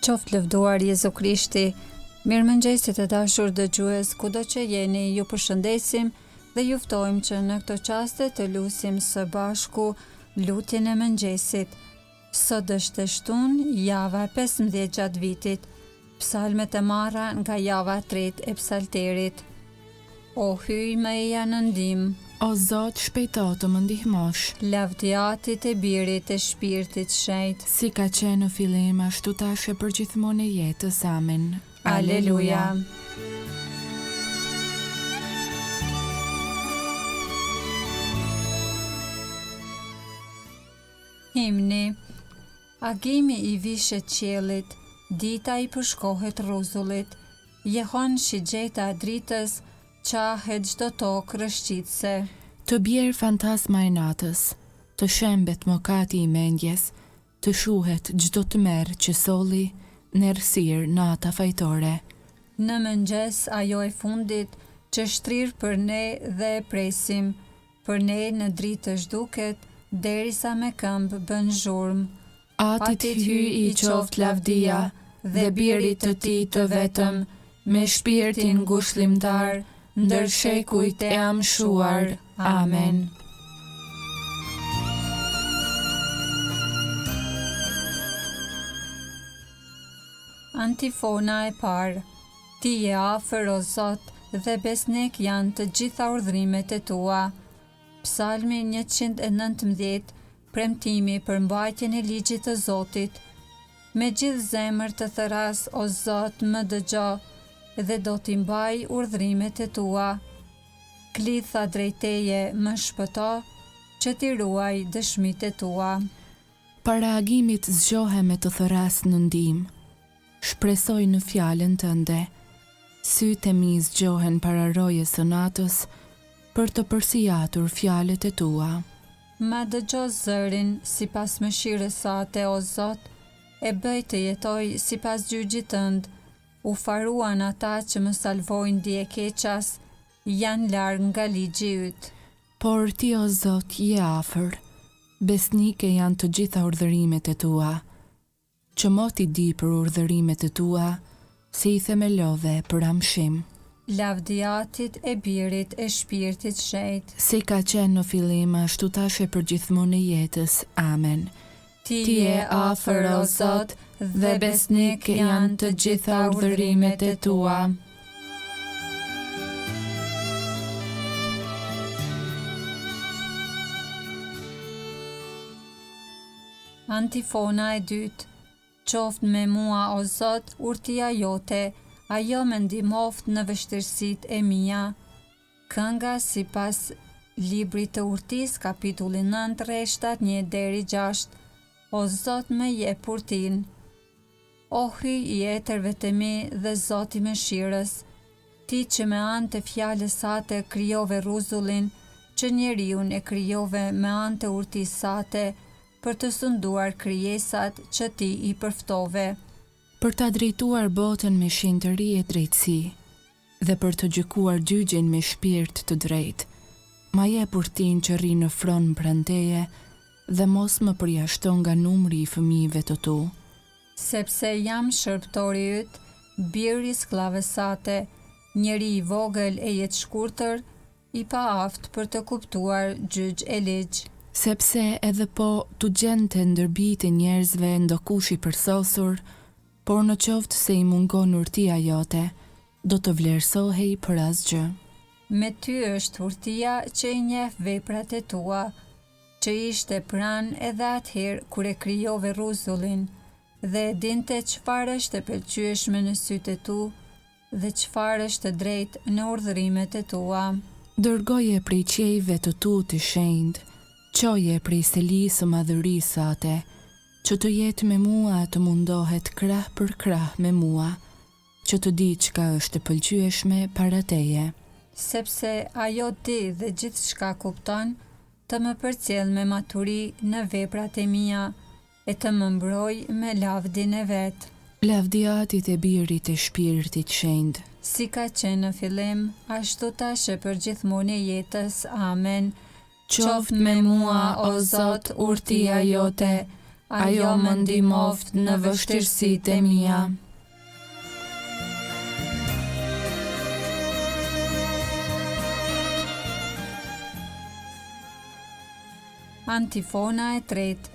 Qoftë lëvduar Jezu Krishti. Mirëmëngjesit e dashur dëgjues, kudo që jeni, ju përshëndesim dhe ju ftojmë që në këto qaste të lutim së bashku lutjen e mëngjesit. Sot është e shtunë, java 15 gjatë vitit. Psalmet e marra nga java 3 e psalterit. O hyj më eja në ndihmë, O Zot, shpejto të më ndihmosh. lavdiatit e birit e shpirtit shenjtë. Si ka qenë në fillim, ashtu tash e përgjithmonë e jetës. Amen. Aleluja. Himni. Agimi i vishet qiellit, dita i përshkohet rruzullit, jehon shigjeta e dritës, qahet çdo tokë rëshqitse. Të bjerë fantasma e natës, të shembet mokati i mendjes, të shuhet çdo të merë që soli, në errësirë nata fajtore. Në mëngjes ajo e fundit që shtrir për ne dhe e presim, për ne në dritë zhduket, derisa me këmbë bën zhurmë. Atit hyj i qoft lavdia, dhe birit të tij të vetëm, me shpirtin ngushëllimtar, ndër shekujt e amshuar. Amen. Antifona e parë. Ti je afër o Zot, dhe besnik janë të gjitha urdhrimet e tua. Psalmi 119, premtimi për mbajtjen e ligjit të Zotit. Me gjithë zemër të thëras o Zot më dëgjo, dhe do t'i mbaj urdhrimet e tua. Klitha drejt teje më shpëto, që t'i ruaj dëshmitë e tua. Para agimit zgjohem me të thëras në ndihmë. Shpresoj në fjalën tënde. Sytë e mi zgjohen para rojës së natës për të përsijatur fjalët e tua. Ma dëgjo zërin sipas mëshirës sate o Zot, e bëj të jetoj sipas gjyqit tënd. U faruan ata që më salvojnë dije keqas, janë larg nga ligji yt. Por ti o Zot je afër, besnike janë të gjitha urdhërimet e tua. Që moti di për urdhërimet e tua, si i themelove për amshim. Lavdiatit e birit e shpirtit shenjtë. Si ka qenë në fillim, ashtu tash e përgjithmonë e jetës. Amen. Ti je afër o Zot, dhe besnik janë të gjitha urdhërimet e tua. Antifona e dytë. Qoftë me mua o Zot urtia jote, ajo më ndihmoft në vështirësitë e mia. Kënga sipas librit të urtisë, kapitulli 9, rreshtat 1 deri 6. O Zot më jep urtin. O hyj i etërve të mi dhe Zoti mëshirës, ti që me anë të fjalës sate krijove rruzullin, që njeriun e krijove me anë të urtisë sate, për të sunduar krijesat që ti i përftove. Për ta drejtuar botën me shenjtëri e drejtësi, dhe për të gjykuar gjyqjen me shpirt të drejtë. Ma jep urtin që rri në fron pranë teje, dhe mos më përjashton nga numri i fëmijëve të tu. Sepse jam shërbëtori yt, biri i sklavës sate, njeri i vogël e jetë shkurtër, i paaft për të kuptuar gjyq e ligj. Sepse edhe po tu gjente ndër bijtë e njerëzve ndokush i përsosur, por në qoftë se i mungon urtia jote, do të vlerësohej për asgjë. Me ty është urtia që i njeh veprat e tua, që ishte pranë edhe atëherë kur e krijove rruzullin, dhe e dinte çfarë është e pëlqyeshme në sytë e tu, dhe çfarë është e drejtë në urdhërimet e tua. Dërgoje prej qiejve të tu të shenjtë, qoje prej selisë së madhërisë sate, që të jetë me mua të mundohet krah për krah me mua, që të di çka është e pëlqyeshme para teje. Sepse ajo di dhe gjithçka kupton, të më përcjell me maturi në veprat e mia, e të më mbroj me lavdin e vet. Lavdiatit e birit e shpirtit shenjtë. Si ka qenë në fillim, ashtu tash e përgjithmonë e jetës. Amen. Qoftë me mua, o Zot, urtia jote, ajo më ndihmoft në vështirësitë e mia. Antifona e tretë.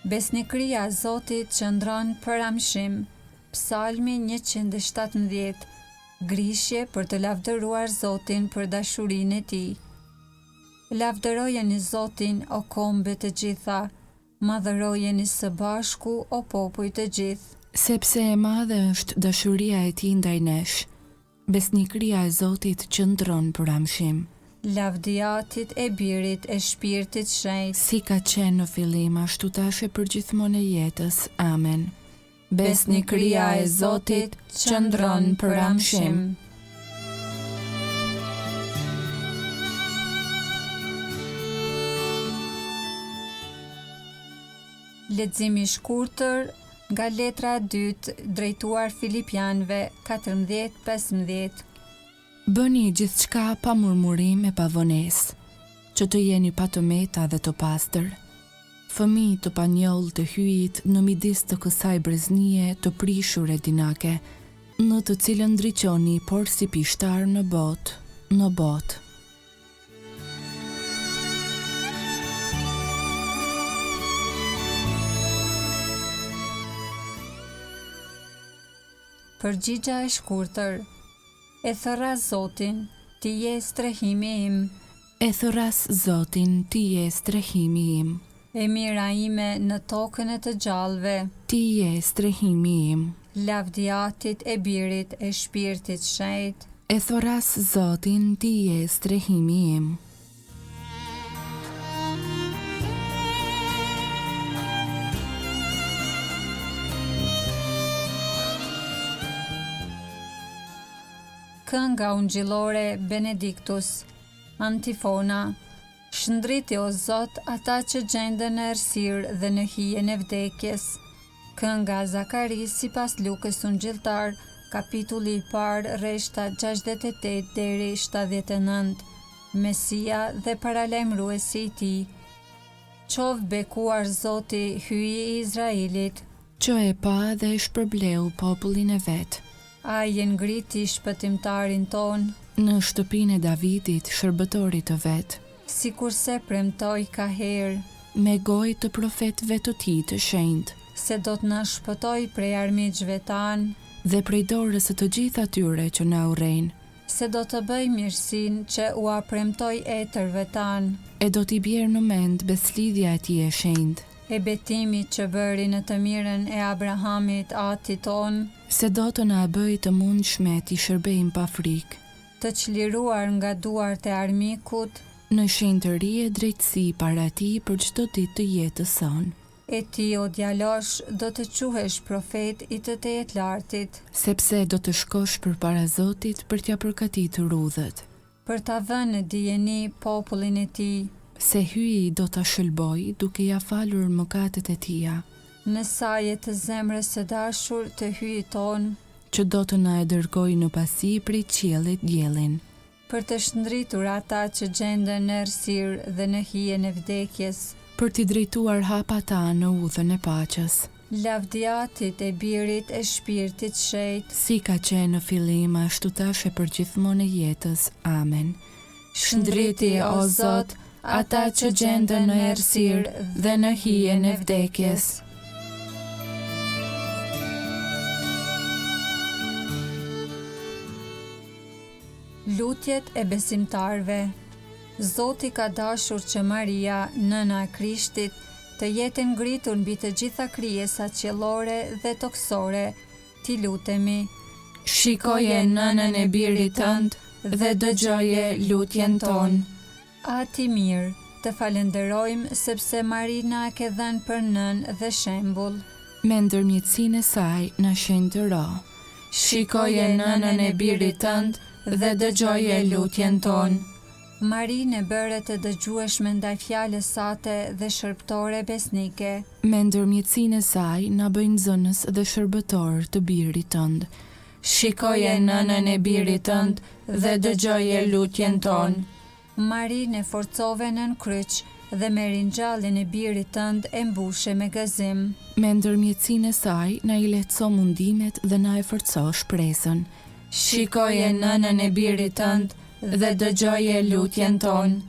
Besnikëria e Zotit qëndron për amshim. Psalmi 117. Grishje për të lavdëruar Zotin për dashurinë e tij. Lavdërojeni Zotin, o kombe të gjitha, madhërojeni së bashku, o popuj të gjithë. Sepse e madhe është dashuria e tij ndaj nesh. Besnikëria e Zotit qëndron për amshim. Lavdiatit e birit e shpirtit shenjtë. Si ka qenë në fillim, ashtu tash e përgjithmonë e jetës. Amen. Besnikëria e Zotit qëndron për amshim. Leximi i shkurtër nga letra e dytë drejtuar Filipianëve 14:15. Bëni gjithçka pa murmurim e pa vonesë, që të jeni pa të meta dhe të pastër. Fëmijë të panjoll të hyjit në midis të kësaj breznie të prishur e dinake, në të cilën ndriqoni por si pishtar në botë. Përgjigja e shkurtër. E thërras Zotin, ti je strehimi im. E thërras Zotin, ti je strehimi im. E mira ime në tokën e të gjallëve. Ti je strehimi im. Lavdiatit e birit e shpirtit shenjtë. E thërras Zotin, ti je strehimi im. Kënga ungjillore Benediktus. Antifona. Shndriti o Zot ata që gjenden në errësirë dhe në hijen e vdekjes. Kënga Zakaris sipas Lukës ungjilltar, kapitulli i parë, rreshta 68 deri 79. Mesia dhe paralajmëruesi i tij. Qov bekuar Zoti, hyji i Izraelit. Që e pa dhe e shpërbleu popullin e vet. Ai e ngriti shpëtimtarin ton, në shtëpinë e Davidit, shërbëtorit të vet, sikurse premtoi ka herë, me gojë të profetëve të tij të shenjtë, se do të na shpëtoi prej armiqve tan, dhe prej dorës së të gjithë atyre që na urrejnë, se do të bëj mirësinë që u premtoi etërve tan, e do t'i bjerë në mend beslidhja e tij e shenjtë, e betimit që bëri në të mirën e Abrahamit atit ton, se do të na bëj të mundshme t'i shërbejmë pa frikë, të çliruar nga duart e armikut, në shenjtëri e drejtësi para tij për çdo ditë të jetës sonë. E ti o djalosh do të quhesh profet i të Tejetlartit, sepse do të shkosh përpara Zotit për t'ia përgatitur rrudhët, për ta vënë në dijeni popullin e tij, se hyi do ta shëlboj duke ja falur mëkatet e tija, në saje të zemrës së dashur të hyjit ton, që do të na e dërgoj në pasi prej qiellit diellin, për të shndritur ata që gjenden në errësirë dhe në hijen e vdekjes, për t'i drejtuar hapa ta në udhën e paqes. Lavdiatit e birit e shpirtit shenjtë, Si ka qenë në fillim, ashtu tash e përgjithmonë e jetës. Amen. Shndriti o Zot ata që gjenden në errësirë dhe në hijen e vdekjes. Lutjet e besimtarve. Zoti ka dashur që Maria, nëna e Krishtit, të jetë ngritur mbi të gjitha krijesat qiellore dhe toksore. Ti lutemi. Shikoje nënën e birit tënd dhe dëgjoje lutjen tonë. Ati mirë, të falenderojmë sepse Marina ke dhënë për nën dhe shembull. Me ndërmjetësinë e saj na shenjtëro. Shikoje nënën e birit tënd dhe dëgjoje lutjen tonë. Marinë e bëre të dëgjueshme ndaj fjalës sate dhe shërbëtore besnike. Me ndërmjetësinë e saj na bëjnë zënës dhe shërbëtor të birit tënd. Shikoje nënën e birit tënd dhe dëgjoje lutjen tonë. Marinë e forcove nën kryq dhe me ringjalljen e birit tënd e mbushe me gëzim. Me ndërmjetësinë e saj, na i lehtëso mundimet dhe na e forco shpresën. Shikoje nënën e birit tënd dhe dëgjoje lutjen tonë.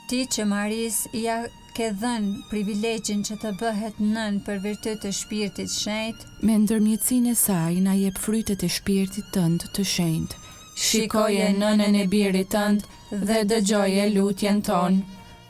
Ti që Maris ja ke dhënë privilegjin që të bëhet nën për virtyt të Shpirtit Shenjtë, Me ndërmjetësinë e saj, na jep frytet e shpirtit tënd të shenjtë. shikoje nënën e birit tënd dhe dëgjoje lutjen tonë.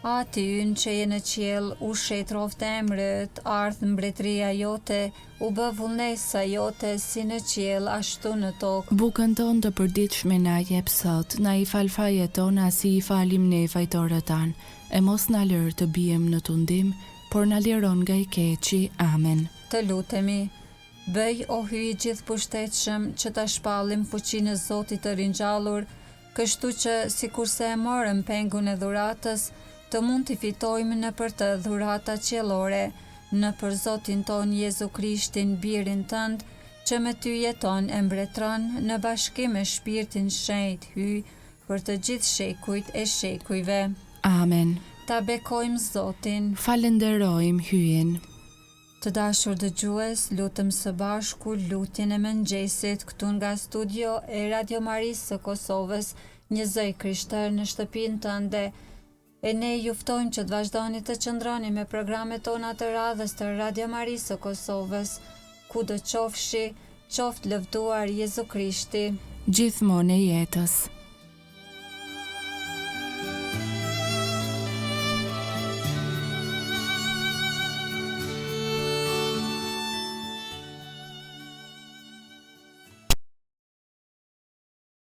Ati ynë që je në qiell, u shet rroft emrit, ardh mbretëria jote, u bë vullnesa jote si në qiell ashtu në tokë. Bukën tonë të përditshme na jep sot, na i fal fajet tona si i falim ne fajtorët tanë, e mos na lër të bijem në tundim, por na liron nga i keqi. Amen. Të lutemi. Bëj o hyj gjithë pushtetshëm që ta shpallim fuqinë e Zotit të ringjallur, kështu që sikurse e morëm pengun e dhuratës, të mund t'i fitojmë në për të dhurata qiellore, në për Zotin ton Jezu Krishtin, birin tënd, që me ty jeton e mbretron në bashkim me Shpirtin Shenjtë, hyj për të gjithë shekujt e shekujve. Amen. Ta bekojmë Zotin. Falenderojmë hyen. Të dashur dëgjues, lutëm së bashku lutjen e mëngjesit këtu nga studio e Radio Marisë së Kosovës, një zëj krishter në shtëpinë tënde. E ne ju ftojmë që të vazhdoni të qëndroni me programet tona të radhës të Radio Marisë së Kosovës, ku do qofshi, qoftë lëvduar Jezu Krishti. Gjithmonë e jetës.